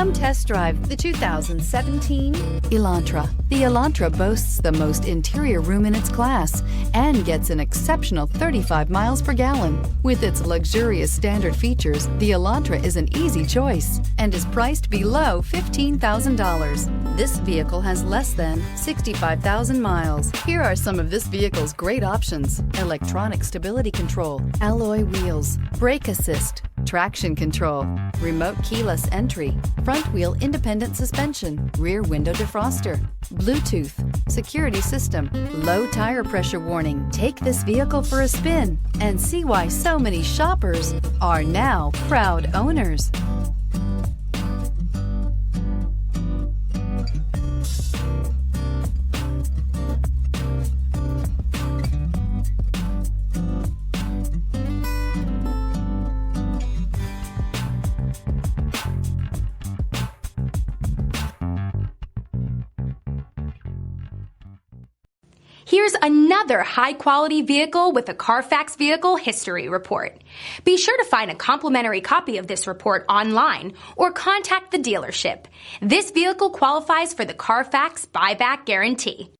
Come test drive the 2017 Elantra. The Elantra boasts the most interior room in its class and gets an exceptional 35 miles per gallon. With its luxurious standard features, the Elantra is an easy choice and is priced below $15,000. This vehicle has less than 65,000 miles. Here are some of this vehicle's great options: electronic stability control, alloy wheels, brake assist, traction control, remote keyless entry, front wheel independent suspension, rear window defroster, Bluetooth, security system, low tire pressure warning. Take this vehicle for a spin and see why so many shoppers are now proud owners. Here's another high-quality vehicle with a Carfax Vehicle History Report. Be sure to find a complimentary copy of this report online or contact the dealership. This vehicle qualifies for the Carfax Buyback Guarantee.